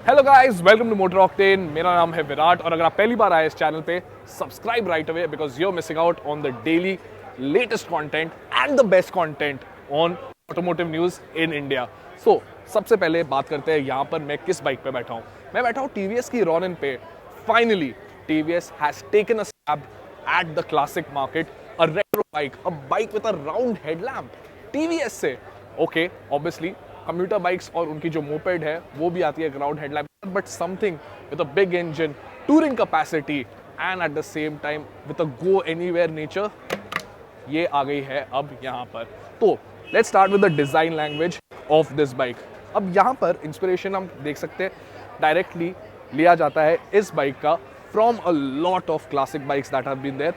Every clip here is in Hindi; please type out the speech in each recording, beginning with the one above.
Hello guys, welcome to Motor Octane. मेरा नाम है विराट और अगर आप पहली बार आए इस चैनल पे, subscribe right away because you are missing out on the daily latest content and the best content on automotive news in India. So सबसे पहले बात करते हैं यहाँ पर मैं किस बाइक पे बैठा हूँ। मैं बैठा हूँ टीवीएस की रॉनिन पे। Finally TVS has taken a stab at the classic market, a retro bike, a bike with a round headlamp, TVS से। Okay, obviously commuter bikes और उनकी जो मोपेड है वो भी आती है round headlamp, but something with a big engine, touring capacity and at the same time with a go anywhere nature, ये आ गई है अब यहाँ पर। तो let's start with the design language of this bike। अब यहाँ पर इंस्पिरेशन हम देख सकते हैं डायरेक्टली लिया जाता है इस बाइक का from a lot of classic bikes that have been there.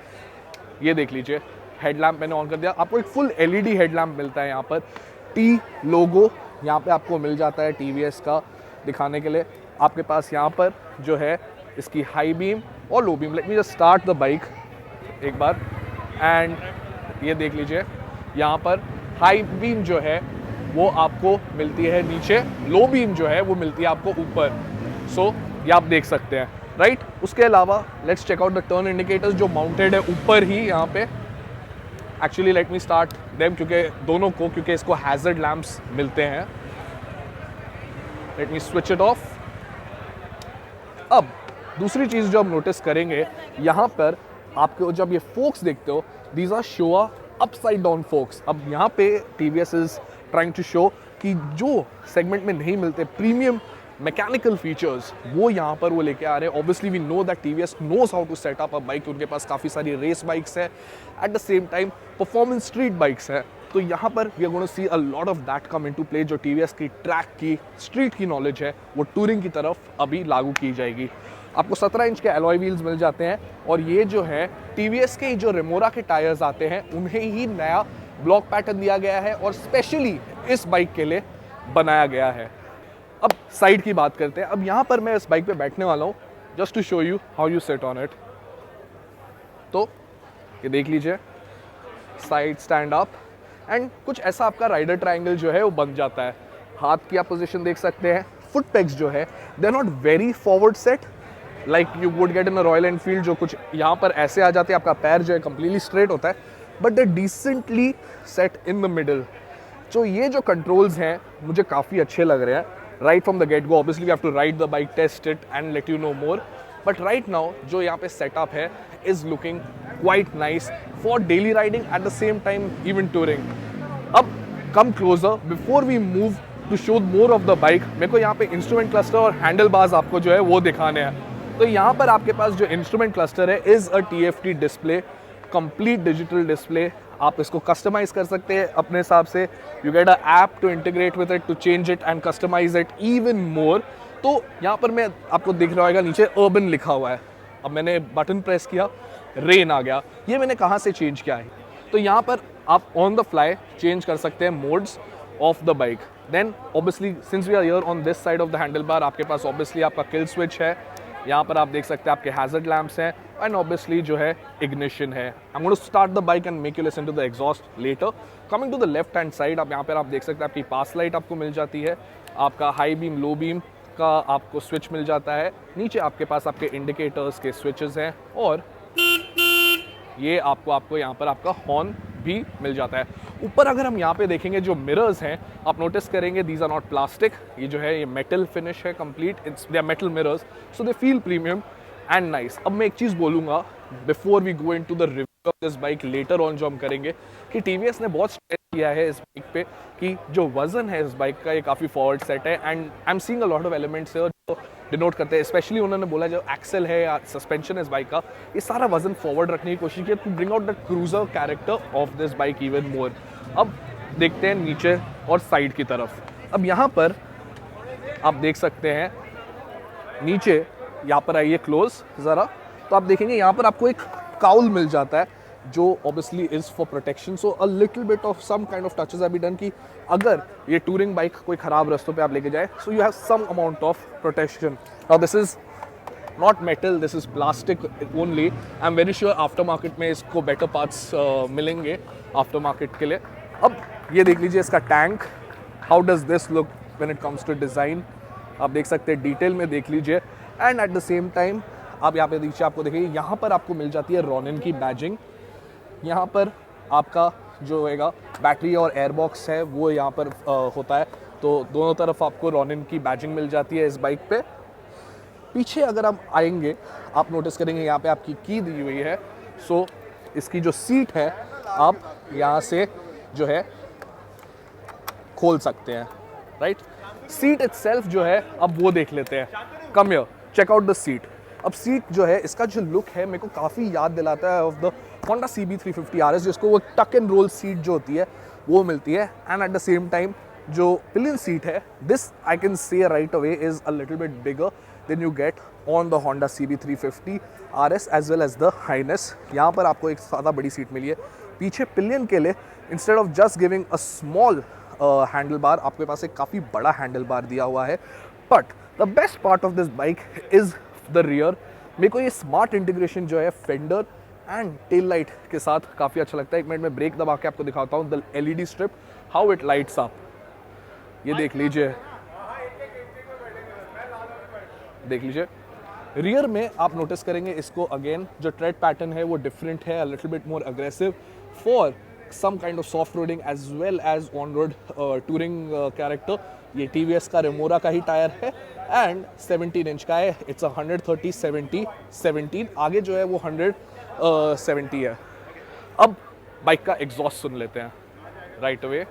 ये देख लीजिए, हेडलैम्प मैंने ऑन कर दिया, आपको एक फुल एलईडी हेडलैम्प मिलता है यहाँ पर। टी लोगो यहाँ पे आपको मिल जाता है टीवीएस का दिखाने के लिए। आपके पास यहाँ पर जो है इसकी हाई बीम और low beam. Let me just start the bike एक बार एंड ये देख लीजिए, यहाँ पर हाई बीम जो है वो आपको मिलती है नीचे, लो बीम जो है वो मिलती है आपको ऊपर। सो ये आप देख सकते हैं, राइट। उसके अलावा let's check out the turn indicators जो माउंटेड है ऊपर ही यहाँ पे। Actually let me start them क्योंकि इसको हैजर्ड लैंप्स मिलते हैं। Let me switch it off. अब दूसरी चीज़ जो हम नोटिस करेंगे यहाँ पर, आपको जब ये फोक्स देखते हो, these are Showa upside down forks. अब यहाँ पे TVS is trying to show कि जो सेगमेंट में नहीं मिलते प्रीमियम मैकेनिकल फीचर्स वो यहाँ पर वो लेके आ रहे हैं। Obviously we know that TVS knows how to set up a bike. उनके पास काफ़ी सारी रेस बाइक्स है, at the same time performance street bikes है। तो यहाँ पर we are going to see a lot of that come into play. जो टीवीएस की ट्रैक की स्ट्रीट की नॉलेज है वो टूरिंग की तरफ अभी लागू की जाएगी। आपको 17 इंच के एलॉय व्हील्स मिल जाते हैं और ये जो है टीवीएस के जो रेमोरा के टायर्स आते हैं उन्हें ही नया ब्लॉक पैटर्न दिया गया है और स्पेशली इस बाइक के लिए बनाया गया है। अब साइड की बात करते हैं। अब यहाँ पर मैं इस बाइक पे बैठने वाला हूँ just to show you how you set on it. तो ये देख लीजिए, साइड स्टैंड अप एंड कुछ ऐसा आपका राइडर ट्रायंगल जो है वो बन जाता है। हाथ की आप पोजीशन देख सकते हैं। फुट पेग्स जो है they are not very forward set like you would get in a Royal Enfield, जो कुछ यहाँ पर ऐसे आ जाते हैं, आपका पैर जो है कंप्लीटली स्ट्रेट होता है, but they decently set in the middle. तो ये जो कंट्रोल्स हैं मुझे काफ़ी अच्छे लग रहे हैं right from the get go. Obviously we have to ride the bike, test it and let you know more, but right now जो यहाँ पे setup है is looking quite nice for daily riding, at the same time even touring. अब come closer before we move to show more of the bike। मेरे को यहाँ पे instrument cluster और handle bars आपको जो है वो दिखाने हैं। तो यहाँ पर आपके पास जो instrument cluster है is a TFT display, complete digital display। आप इसको कस्टमाइज कर सकते हैं अपने हिसाब से। You get a app to integrate with it to change it and customize it even more. तो यहाँ पर मैं आपको दिख रहा होगा नीचे अर्बन लिखा हुआ है। अब मैंने बटन प्रेस किया, रेन आ गया। ये मैंने कहाँ से चेंज किया है? तो यहाँ पर आप ऑन द फ्लाई चेंज कर सकते हैं modes of the bike. Then obviously since we are here on this side of the handle bar, आपके पास ऑब्वियसली आपका किल स्विच है। यहाँ पर आप देख सकते हैं आपके हैजर्ड लैंप्स हैं एंड ऑब्वियसली जो है इग्निशन है। I am going to start the bike and make you listen to the exhaust later. Coming to the left hand side, आप यहाँ पर आप देख सकते हैं आपकी पास लाइट आपको मिल जाती है, आपका हाई बीम लो बीम का आपको स्विच मिल जाता है। नीचे आपके पास आपके इंडिकेटर्स के स्विचेस हैं और ये आपको यहाँ पर आपका हॉर्न भी मिल जाता है। ऊपर अगर हम यहाँ पे देखेंगे जो मिरर्स हैं, आप नोटिस करेंगे दीज आर नॉट प्लास्टिक। ये जो है ये मेटल फिनिश है complete, it's they are metal mirrors, so they feel premium and nice. अब मैं एक चीज़ बोलूँगा before we go into the review of this bike later on, जो हम करेंगे, कि टीवीएस ने बहुत स्ट्रेस किया है इस बाइक पे कि जो वजन है इस बाइक का ये काफ़ी फॉरवर्ड सेट है and I am seeing a lot of elements जो डिनोट करते हैं। स्पेशली उन्होंने बोला जो एक्सेल है या सस्पेंशन है इस बाइक का, ये सारा वजन फॉरवर्ड रखने की कोशिश की to bring out the cruiser character of this bike even more. अब देखते हैं नीचे और साइड की तरफ। अब यहाँ पर आप देख सकते हैं नीचे, यहाँ पर आइए क्लोज ज़रा, तो आप देखेंगे यहाँ पर आपको एक काउल मिल जाता है जो obviously is for protection. So a little bit of some kind of touches have been done कि अगर ये टूरिंग बाइक कोई ख़राब रास्तों पे आप लेके जाए, so you have some amount of protection. Now this is not metal, this is plastic only. I am very sure after market में इसको बेटर पार्ट्स मिलेंगे आफ्टर मार्केट के लिए। अब ये देख लीजिए इसका tank, how does this look when it comes to design. आप देख सकते हैं, डिटेल में देख लीजिए। And at the same time आप यहाँ पे नीचे आपको देखिए, यहाँ पर आपको मिल जाती है रॉनिन की बैजिंग। यहाँ पर आपका जो होएगा बैटरी और एयरबॉक्स है वो यहाँ पर होता है, तो दोनों तरफ आपको रॉनिन की बैजिंग मिल जाती है इस बाइक पे। पीछे अगर आप आएंगे, आप नोटिस करेंगे यहाँ पे आपकी की दी हुई है। सो इसकी जो सीट है आप यहाँ से जो है खोल सकते हैं, राइट। सीट इटसेल्फ जो है, अब वो देख लेते हैं। Come here, check out the seat. अब सीट जो है, इसका जो लुक है मेरे को काफ़ी याद दिलाता है of the Honda CB350 RS, जिसको वो टक एंड रोल सीट जो होती है वो मिलती है। And at the same time जो पिलियन सीट है, this I can say right away is a little bit bigger than you get on the Honda CB350 RS as well as the Highness. यहाँ पर आपको एक ज़्यादा बड़ी सीट मिली है। पीछे पिलियन के लिए instead of just giving a small handle bar, आपके पास एक काफ़ी बड़ा हैंडल बार दिया हुआ है। But the best part of this bike is the rear. मेरे को ये स्मार्ट इंटीग्रेशन जो है फेंडर एंड टेल लाइट के साथ काफ़ी अच्छा लगता है। एक मिनट में ब्रेक दबा के आपको दिखाता हूँ the LED strip how it lights up. ये देख लीजिए, देख लीजिए। रियर में आप नोटिस करेंगे इसको अगेन जो ट्रेड पैटर्न है वो डिफरेंट है, अ little bit more aggressive for some kind of soft roading as well as on road touring character। ये TVS का रेमोरा का ही टायर है एंड 17 इंच का है। इट्स 130/70/17। आगे जो है वो 170 है। अब बाइक का एग्जॉस्ट सुन लेते हैं राइट अवे।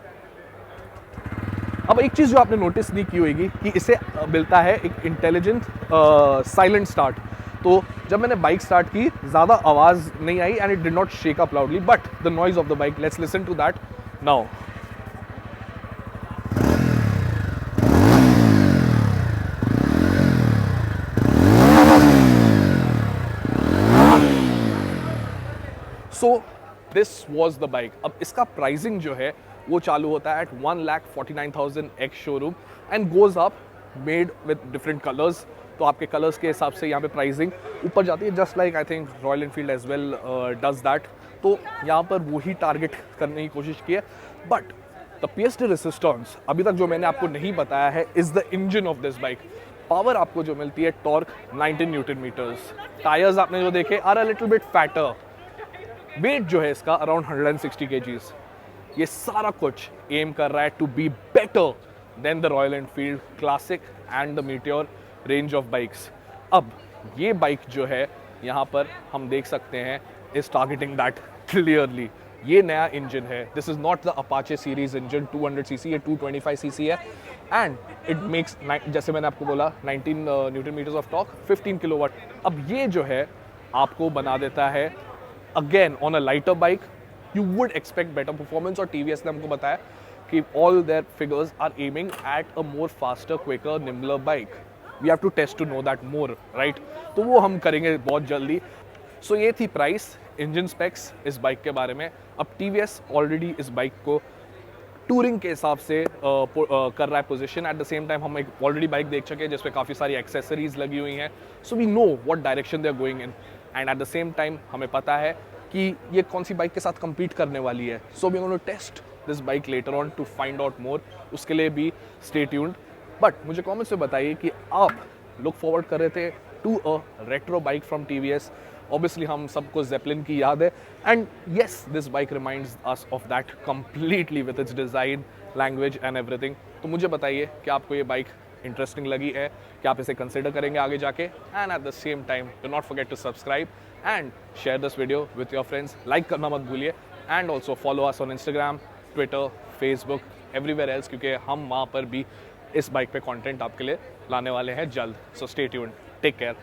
अब एक चीज़ जो आपने नोटिस नहीं की होगी कि इसे मिलता है एक इंटेलिजेंट साइलेंट स्टार्ट। तो जब मैंने बाइक स्टार्ट की ज़्यादा आवाज़ नहीं आई and it did not shake up loudly, but the noise of the bike, let's listen to that now. So this was the bike. अब इसका प्राइसिंग जो है वो चालू होता है at 1,49,000 ex showroom and goes up made with different colours. तो आपके कलर्स के हिसाब से यहाँ पे प्राइसिंग ऊपर जाती है, just like I think Royal Enfield as well does that. तो यहाँ पर वही टारगेट करने की कोशिश की है। बट द पीएसडी रेसिस्टेंस अभी तक जो मैंने आपको नहीं बताया है is the engine of this bike. Power आपको जो मिलती है टॉर्क 19 न्यूटन मीटर्स। टायर्स आपने जो देखे are a little bit fatter. Weight जो है इसका अराउंड 160 kgs। ये सारा कुछ एम कर रहा है to be better than the Royal Enfield Classic and the Meteor range of bikes. अब ये बाइक जो है यहाँ पर हम देख सकते हैं इज टारगेटिंग दैट क्लियरली। ये नया इंजन है, this is not the Apache series engine 200cc, ये 225cc है एंड इट मेक्स, जैसे मैंने आपको बोला, 19 newton metres of torque, 15 kilowatt. अब ये जो है आपको बना देता है again on a lighter bike you would expect better performance. और TVS ने हमको बताया कि all their figures are aiming at a more faster, quicker, nimbler bike. We have to test to know that more, right. तो वो हम करेंगे बहुत जल्दी। सो ये थी प्राइस, इंजन स्पेक्स इस बाइक के बारे में। अब TVS ऑलरेडी इस बाइक को टूरिंग के हिसाब से कर रहा है position. Eight the same time हम एक ऑलरेडी बाइक देख चुके हैं जिसपे काफ़ी सारी एक्सेसरीज लगी हुई हैं। So we know what direction they are going in and at the same time हमें पता है कि ये कौन सी बाइक के साथ compete करने वाली है। So we gonna test this bike later on to find out more. उसके लिए भी स्टे ट्यून्ड। बट मुझे कमेंट्स में बताइए कि आप लुक फॉरवर्ड कर रहे थे to a retro bike from TVS। Obviously हम सबको जेपलिन की याद है and yes this bike reminds us of that completely with its design, language and everything. तो मुझे बताइए कि आपको ये बाइक इंटरेस्टिंग लगी है, क्या आप इसे कंसिडर करेंगे आगे जाके। And at the same time do not forget to subscribe and share this video with your friends. Like करना मत भूलिए and also follow us on Instagram, Twitter, Facebook, everywhere else, क्योंकि हम वहाँ पर भी इस बाइक पे कंटेंट आपके लिए लाने वाले हैं जल्द। So stay tuned, take care.